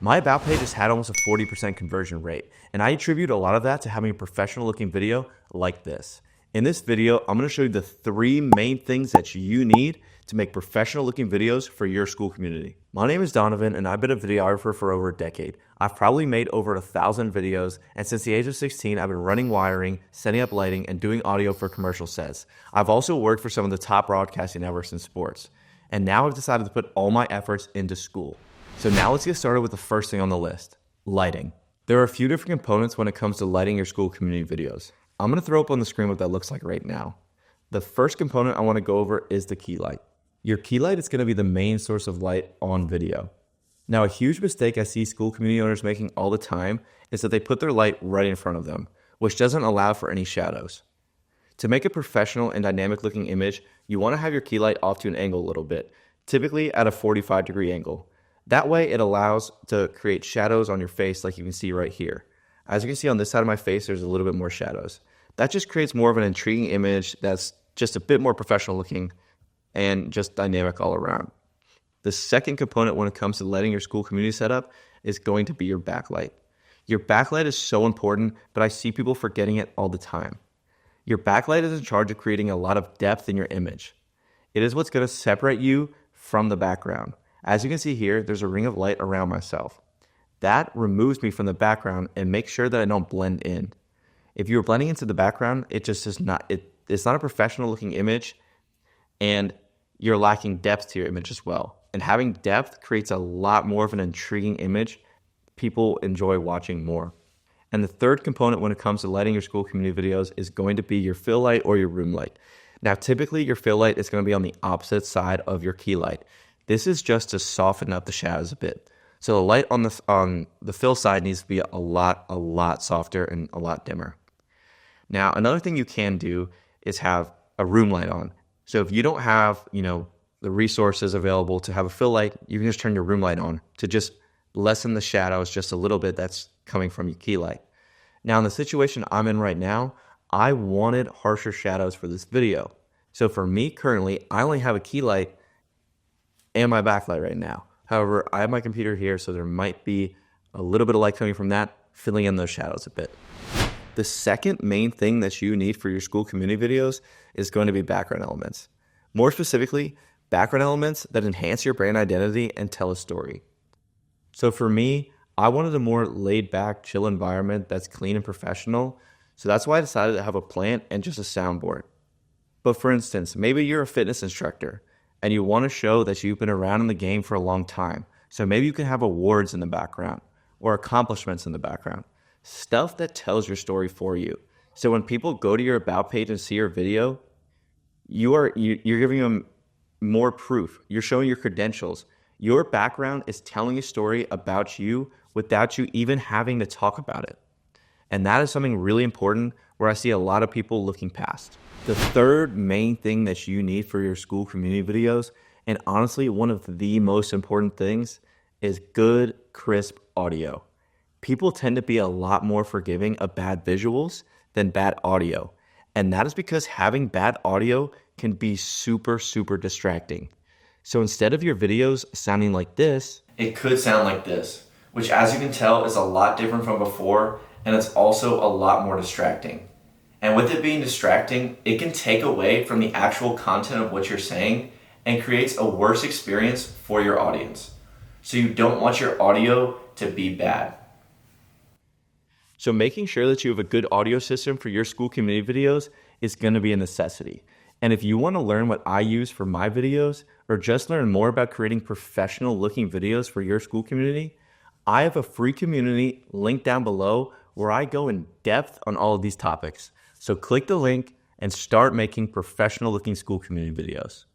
My About page has had almost a 40% conversion rate, and I attribute a lot of that to having a professional looking video like this. In this video, I'm going to show you the 3 main things that you need to make professional looking videos for your Skool community. My name is Donovan, and I've been a videographer for over a decade. I've probably made over 1,000 videos, and since the age of 16, I've been running wiring, setting up lighting, and doing audio for commercial sets. I've also worked for some of the top broadcasting networks in sports, and now I've decided to put all my efforts into Skool. So now let's get started with the first thing on the list, lighting. There are a few different components when it comes to lighting your Skool community videos. I'm going to throw up on the screen what that looks like right now. The first component I want to go over is the key light. Your key light is going to be the main source of light on video. Now, a huge mistake I see Skool community owners making all the time is that they put their light right in front of them, which doesn't allow for any shadows. To make a professional and dynamic looking image, you want to have your key light off to an angle a little bit, typically at a 45-degree angle. That way it allows to create shadows on your face like you can see right here. As you can see on this side of my face, there's a little bit more shadows. That just creates more of an intriguing image that's just a bit more professional looking and just dynamic all around. The second component when it comes to lighting your Skool community setup is going to be your backlight. Your backlight is so important, but I see people forgetting it all the time. Your backlight is in charge of creating a lot of depth in your image. It is what's going to separate you from the background. As you can see here, there's a ring of light around myself. That removes me from the background and makes sure that I don't blend in. If you're blending into the background, it just is not, it's not a professional looking image, and you're lacking depth to your image as well. And having depth creates a lot more of an intriguing image. People enjoy watching more. And the third component when it comes to lighting your Skool community videos is going to be your fill light or your room light. Now, typically your fill light is going to be on the opposite side of your key light. This is just to soften up the shadows a bit. So the light on the fill side needs to be a lot softer and a lot dimmer. Now, another thing you can do is have a room light on. So if you don't have, the resources available to have a fill light, you can just turn your room light on to just lessen the shadows just a little bit that's coming from your key light. Now, in the situation I'm in right now, I wanted harsher shadows for this video. So for me currently, I only have a key light and my backlight right now. However, I have my computer here, so there might be a little bit of light coming from that, filling in those shadows a bit. The second main thing that you need for your Skool community videos is going to be background elements. More specifically, background elements that enhance your brand identity and tell a story. So for me, I wanted a more laid back, chill environment that's clean and professional. So that's why I decided to have a plant and just a soundboard. But for instance, maybe you're a fitness instructor and you want to show that you've been around in the game for a long time. So maybe you can have awards in the background or accomplishments in the background. Stuff that tells your story for you. So when people go to your About page and see your video, you're giving them more proof. You're showing your credentials. Your background is telling a story about you without you even having to talk about it. And that is something really important where I see a lot of people looking past. The third main thing that you need for your Skool community videos, and honestly one of the most important things, is good, crisp audio. People tend to be a lot more forgiving of bad visuals than bad audio. And that is because having bad audio can be super distracting. So instead of your videos sounding like this, it could sound like this, which as you can tell is a lot different from before, and it's also a lot more distracting. And with it being distracting, it can take away from the actual content of what you're saying and creates a worse experience for your audience. So you don't want your audio to be bad. So making sure that you have a good audio system for your Skool community videos is going to be a necessity. And if you want to learn what I use for my videos or just learn more about creating professional looking videos for your Skool community, I have a free community linked down below where I go in depth on all of these topics. So click the link and start making professional looking Skool community videos.